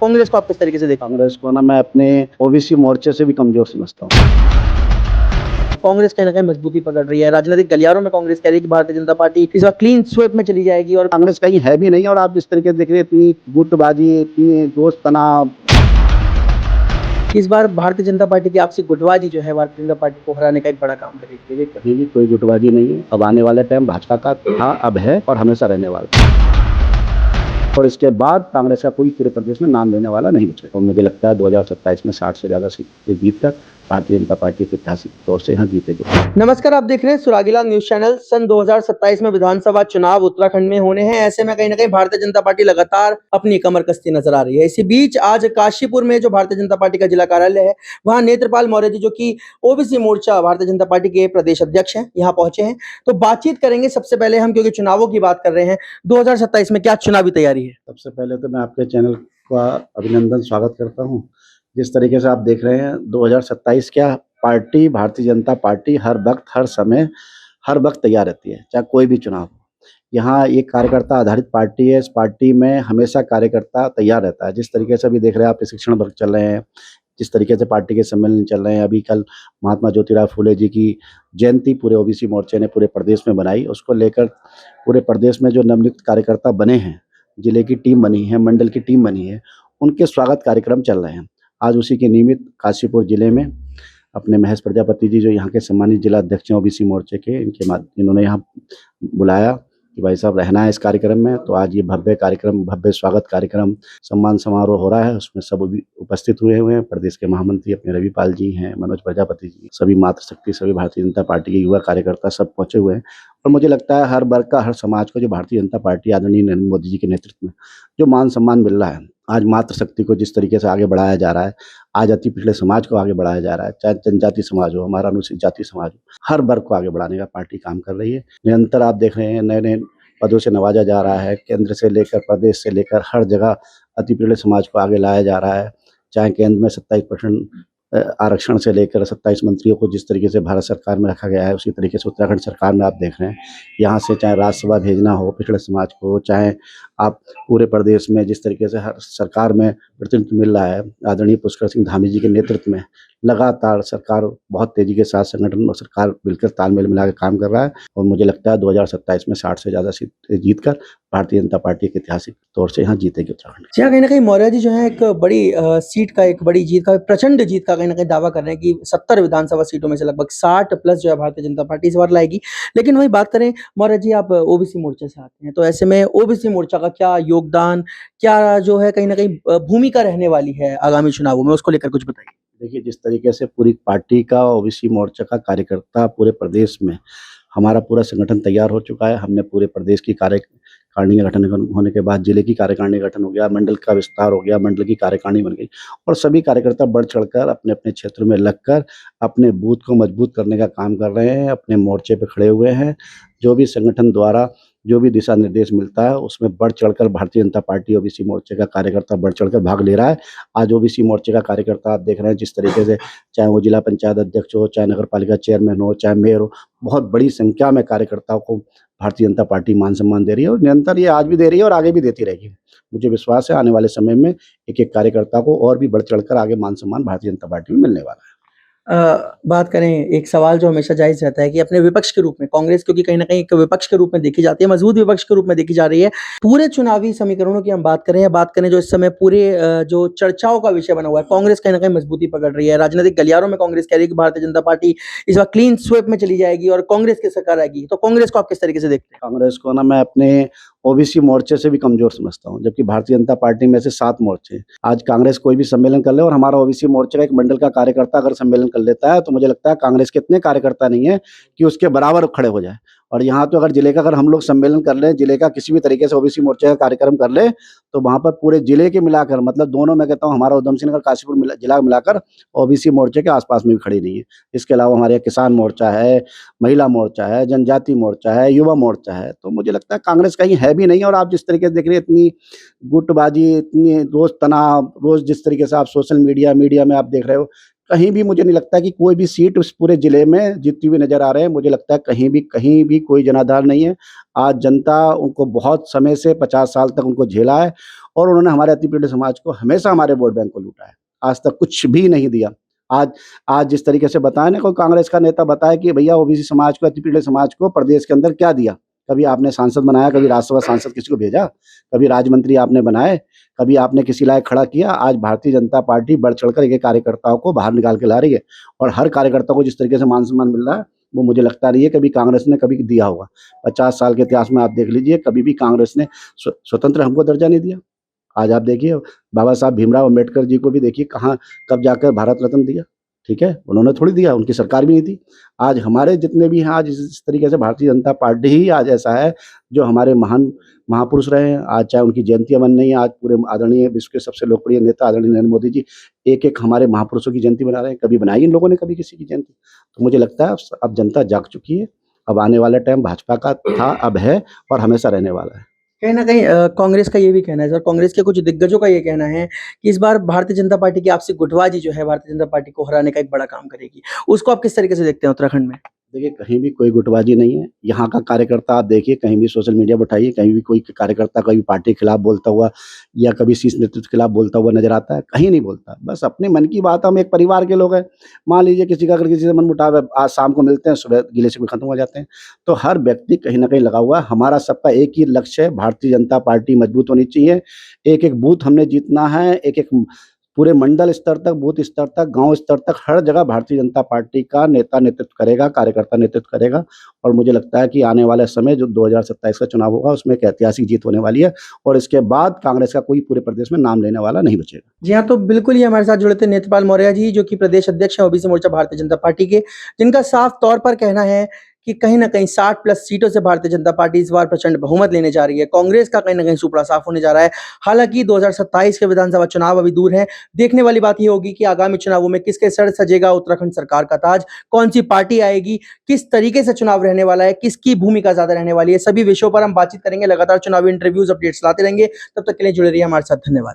कांग्रेस को आप किस तरीके से देखते कांग्रेस को ना मैं अपने ओबीसी मोर्चे से भी कमजोर समझता हूँ। हैं? कांग्रेस कहीं ना कहीं मजबूती पकड़ रही है, राजनीतिक गलियारों में कांग्रेस कह रही है कि भारतीय जनता पार्टी इस बार क्लीन स्वीप में चली जाएगी और कांग्रेस कहीं है भी नहीं और आप जिस तरीके से देख रहे हैं इतनी गुटबाजी, इतनी दोस्त तनाव। इस बार भारतीय जनता पार्टी की आपसी गुटबाजी जो है भारतीय जनता पार्टी को हराने का एक बड़ा काम करेगी। ये कहीं भी कोई गुटबाजी नहीं है। अब आने वाले टाइम भाजपा का था, अब है और हमेशा रहने वाला है। और इसके बाद कांग्रेस का कोई पूरे प्रदेश में नाम लेने वाला नहीं बचेगा। और मुझे लगता है 2027 में 60 से ज्यादा सीटें जीतकर भारतीय जनता पार्टी के ऐतिहासिक तौर से यहाँ जीतेगी। नमस्कार, आप देख रहे हैं सुरागीला न्यूज चैनल। सन 2027 में विधानसभा चुनाव उत्तराखंड में होने हैं। ऐसे में कहीं ना कहीं भारतीय जनता पार्टी लगातार अपनी कमर कसती नजर आ रही है। इसी बीच आज काशीपुर में जो भारतीय जनता पार्टी का जिला कार्यालय है, वहां नेत्रपाल मौर्य जी जो कि ओबीसी मोर्चा भारतीय जनता पार्टी के प्रदेश अध्यक्ष हैं, यहाँ पहुंचे हैं। तो बातचीत करेंगे सबसे पहले हम, क्योंकि चुनावों की बात कर रहे हैं। 2027 में क्या चुनावी तैयारी है? सबसे पहले तो मैं आपके चैनल का अभिनंदन स्वागत करता हूँ। जिस तरीके से आप देख रहे हैं 2027 क्या पार्टी, भारतीय जनता पार्टी हर वक्त हर समय हर वक्त तैयार रहती है, चाहे कोई भी चुनाव हो। यहाँ एक कार्यकर्ता आधारित पार्टी है। इस पार्टी में हमेशा कार्यकर्ता तैयार रहता है। जिस तरीके से अभी देख रहे हैं आप, प्रशिक्षण वर्ग चल रहे हैं, जिस तरीके से पार्टी के सम्मेलन चल रहे हैं। अभी कल महात्मा ज्योतिराव फुले जी की जयंती पूरे ओबीसी मोर्चे ने पूरे प्रदेश में बनाई। उसको लेकर पूरे प्रदेश में जो नवनियुक्त कार्यकर्ता बने हैं, जिले की टीम बनी है, मंडल की टीम बनी है, उनके स्वागत कार्यक्रम चल रहे हैं। आज उसी के निमित्त काशीपुर जिले में अपने महेश प्रजापति जी, जो यहाँ के सम्मानित जिला अध्यक्ष हैं ओबीसी मोर्चे के, इन्होंने यहाँ बुलाया कि भाई साहब रहना है इस कार्यक्रम में। तो आज ये भव्य कार्यक्रम, भव्य स्वागत कार्यक्रम, सम्मान समारोह हो रहा है। उसमें सब उपस्थित हुए हैं। प्रदेश के महामंत्री अपने रविपाल जी हैं, मनोज प्रजापति जी, सभी मातृशक्ति, सभी भारतीय जनता पार्टी के युवा कार्यकर्ता सब पहुंचे हुए हैं। और मुझे लगता है हर वर्ग का, हर समाज को जो भारतीय जनता पार्टी आदरणीय नरेंद्र मोदी जी के नेतृत्व में जो मान सम्मान मिल रहा है, आज मातृशक्ति को जिस तरीके से आगे बढ़ाया जा रहा है, आज अति पिछड़े समाज को आगे बढ़ाया जा रहा है, चाहे जनजाति समाज हो, हमारा अनुसूचित जाति समाज हो, हर वर्ग को आगे बढ़ाने का पार्टी काम कर रही है। निरंतर आप देख रहे हैं नए नए पदों से नवाजा जा रहा है। केंद्र से लेकर, प्रदेश से लेकर हर जगह अति पिछड़े समाज को आगे लाया जा रहा है। चाहे केंद्र में 27% आरक्षण से लेकर 27 मंत्रियों को जिस तरीके से भारत सरकार में रखा गया है, उसी तरीके से उत्तराखंड सरकार में आप देख रहे हैं। यहाँ से चाहे राज्यसभा भेजना हो पिछड़े समाज को, चाहे आप पूरे प्रदेश में जिस तरीके से हर सरकार में प्रतिनिधित्व मिल रहा है, आदरणीय पुष्कर सिंह धामी जी के नेतृत्व में लगातार सरकार बहुत तेजी के साथ संगठन और सरकार मिलकर तालमेल मिला के काम कर रहा है। और मुझे लगता है 2027 में 60 से ज़्यादा सीटें जीतकर भारतीय जनता पार्टी के ऐतिहासिक तौर से यहाँ जीतेगी उत्तराखंड। जी हाँ, कहीं ना कहीं मौर्य जी जो है एक बड़ी सीट का, एक बड़ी जीत का, प्रचंड जीत का कहीं ना कहीं दावा कर रहे हैं कि 70 विधानसभा सीटों में से लगभग 60 प्लस जो है भारतीय जनता पार्टी इस बार लाएगी। लेकिन वही बात करें, मौर्य जी आप ओबीसी मोर्चे से आते हैं, तो ऐसे में ओबीसी मोर्चा का क्या योगदान, क्या जो है कहीं ना कहीं भूमिका रहने वाली है आगामी चुनावों में, उसको लेकर कुछ बताइए। देखिए, जिस तरीके से पूरी पार्टी का, ओबीसी मोर्चा का कार्यकर्ता पूरे प्रदेश में, हमारा पूरा संगठन तैयार हो चुका है। हमने पूरे प्रदेश की कार्यकारिणी का गठन होने के बाद जिले की कार्यकारिणी का गठन हो गया, मंडल का विस्तार हो गया, मंडल की कार्यकारिणी बन गई और सभी कार्यकर्ता बढ़ चढ़कर अपने अपने क्षेत्र में लगकर अपने बूथ को मजबूत करने का काम कर रहे हैं, अपने मोर्चे पे खड़े हुए हैं। जो भी संगठन द्वारा जो भी दिशा निर्देश मिलता है उसमें बढ़ चढ़कर भारतीय जनता पार्टी ओबीसी मोर्चे का कार्यकर्ता बढ़ चढ़कर भाग ले रहा है। आज ओबीसी मोर्चे का कार्यकर्ता आप देख रहे हैं जिस तरीके से, चाहे वो जिला पंचायत अध्यक्ष हो, चाहे नगर पालिका चेयरमैन हो, चाहे मेयर हो, बहुत बड़ी संख्या में कार्यकर्ताओं को भारतीय जनता पार्टी मान सम्मान दे रही है और निरंतर ये आज भी दे रही है और आगे भी देती रहेगी। मुझे विश्वास है आने वाले समय में एक एक कार्यकर्ता को और भी बढ़ चढ़कर आगे मान सम्मान भारतीय जनता पार्टी में मिलने वाला है। बात करें, एक सवाल जो हमेशा जायज़ रहता है कि अपने विपक्ष के रूप में कांग्रेस, क्योंकि कहीं न कहीं एक विपक्ष के रूप में देखी जाती है, मजबूत विपक्ष के रूप में देखी जा रही है। पूरे चुनावी समीकरणों की हम बात करें या बात करें जो इस समय पूरे जो चर्चाओं का विषय बना हुआ है, कांग्रेस कहीं न कहीं मजबूती पकड़ रही है। राजनीतिक गलियारों में कांग्रेस कह रही है कि भारतीय जनता पार्टी इस बार क्लीन स्वीप में चली जाएगी और कांग्रेस की सरकार आएगी। तो कांग्रेस को आप किस तरीके से देखते हैं? कांग्रेस को ना मैं अपने ओबीसी मोर्चे से भी कमजोर समझता हूँ, जबकि भारतीय जनता पार्टी में से 7 मोर्चे हैं। आज कांग्रेस कोई भी सम्मेलन कर ले और हमारा ओबीसी मोर्चे का एक मंडल का कार्यकर्ता अगर सम्मेलन कर लेता है, तो मुझे लगता है कांग्रेस के इतने कार्यकर्ता नहीं है कि उसके बराबर खड़े हो जाए। और यहाँ तो अगर जिले का, अगर हम लोग सम्मेलन कर लें, जिले का किसी भी तरीके से ओबीसी मोर्चे का कार्यक्रम कर ले, तो वहाँ पर पूरे जिले के मिलाकर, मतलब दोनों, मैं कहता हूँ हमारा उधम सिंह नगर काशीपुर जिला मिलाकर ओबीसी मोर्चे के आसपास में भी खड़ी नहीं है। इसके अलावा हमारे यहाँ किसान मोर्चा है, महिला मोर्चा है, जनजाति मोर्चा है, युवा मोर्चा है। तो मुझे लगता है कांग्रेस कहीं है भी नहीं। और आप जिस तरीके से देख रहे हैं इतनी गुटबाजी, इतनी रोज तनाव, रोज जिस तरीके से आप सोशल मीडिया में आप देख रहे हो, कहीं भी मुझे नहीं लगता कि कोई भी सीट उस पूरे जिले में जीतती हुई नजर आ रहे हैं। मुझे लगता है कहीं भी कोई जनाधार नहीं है। आज जनता उनको बहुत समय से 50 साल तक उनको झेला है और उन्होंने हमारे अति पिछड़े समाज को हमेशा हमारे वोट बैंक को लूटा है। आज तक कुछ भी नहीं दिया। आज जिस तरीके से बताया ना, कोई कांग्रेस का नेता बताया कि भैया ओबीसी समाज को, अति पिछड़े समाज को प्रदेश के अंदर क्या दिया? कभी आपने सांसद बनाया? कभी राज्यसभा सांसद किसी को भेजा? कभी राज्य मंत्री आपने बनाए? कभी आपने किसी लायक खड़ा किया? आज भारतीय जनता पार्टी बढ़ चढ़कर एक कार्यकर्ताओं को बाहर निकाल के ला रही है और हर कार्यकर्ता को जिस तरीके से मान सम्मान मिल रहा है, वो मुझे लगता नहीं है कभी कांग्रेस ने कभी दिया होगा। 50 साल के इतिहास में आप देख लीजिए, कभी भी कांग्रेस ने स्वतंत्र हमको दर्जा नहीं दिया। आज आप देखिए, बाबा साहब भीमराव अम्बेडकर जी को भी देखिए कहाँ कब जाकर भारत रत्न दिया। ठीक है, उन्होंने थोड़ी दिया, उनकी सरकार भी नहीं थी। आज हमारे जितने भी हैं, आज इस तरीके से भारतीय जनता पार्टी ही आज ऐसा है जो हमारे महान महापुरुष रहे हैं। आज चाहे उनकी जयंतियां बन रही हैं, आज पूरे आदरणीय विश्व के सबसे लोकप्रिय नेता आदरणीय नरेंद्र मोदी जी एक हमारे महापुरुषों की जयंती बना रहे हैं। कभी बनाई इन लोगों ने कभी किसी की जयंती? तो मुझे लगता है अब जनता जाग चुकी है। अब आने वाला टाइम भाजपा का था, अब है और हमेशा रहने वाला है। कहीं न कहीं कांग्रेस का ये भी कहना है सर, कांग्रेस के कुछ दिग्गजों का ये कहना है कि इस बार भारतीय जनता पार्टी की आपसी गुटबाजी जो है भारतीय जनता पार्टी को हराने का एक बड़ा काम करेगी। उसको आप किस तरीके से देखते हैं उत्तराखंड में? देखिए, कहीं भी कोई गुटबाजी नहीं है। यहाँ का कार्यकर्ता आप देखिए, कहीं भी सोशल मीडिया पर उठाइए, कहीं भी कोई कार्यकर्ता कभी पार्टी के खिलाफ बोलता हुआ या कभी शीर्ष नेतृत्व के खिलाफ बोलता हुआ नजर आता है? कहीं नहीं बोलता। बस अपने मन की बात, हम एक परिवार के लोग हैं। मान लीजिए किसी का अगर किसी से मनमुटाव है, आज शाम को मिलते हैं, सुबह गिले शिकवे खत्म हो जाते हैं। तो हर व्यक्ति कहीं न कहीं लगा हुआ है। हमारा सबका एक ही लक्ष्य है, भारतीय जनता पार्टी मजबूत होनी चाहिए। एक-एक बूथ हमने जीतना है, एक-एक पूरे मंडल स्तर तक, बूथ स्तर तक, गाँव स्तर तक, हर जगह भारतीय जनता पार्टी का नेता नेतृत्व करेगा, कार्यकर्ता नेतृत्व करेगा और मुझे लगता है कि आने वाले समय जो 2027 का चुनाव होगा, उसमें एक ऐतिहासिक जीत होने वाली है और इसके बाद कांग्रेस का कोई पूरे प्रदेश में नाम लेने वाला नहीं बचेगा। जी हाँ, तो बिल्कुल ही हमारे साथ जुड़े थे नेत्रपाल मौर्य जी, जो कि प्रदेश अध्यक्ष हैं ओबीसी मोर्चा भारतीय जनता पार्टी के, जिनका साफ तौर पर कहना है कि कहीं न कहीं 60 प्लस सीटों से भारतीय जनता पार्टी इस बार प्रचंड बहुमत लेने जा रही है। कांग्रेस का कहीं न कहीं सुपड़ा साफ होने जा रहा है। हालाँकि 2027 के विधानसभा चुनाव अभी दूर हैं। देखने वाली बात ये होगी कि आगामी चुनावों में किसके सर सजेगा उत्तराखंड सरकार का ताज, कौन-सी पार्टी आएगी, किस तरीके से चुनाव रहने वाला है, किसकी भूमिका ज़्यादा रहने वाली है। सभी विषयों पर हम बातचीत करेंगे, लगातार चुनावी इंटरव्यूज़, अपडेट्स लाते रहेंगे। तब तक के लिए जुड़े रहिए हमारे साथ। धन्यवाद।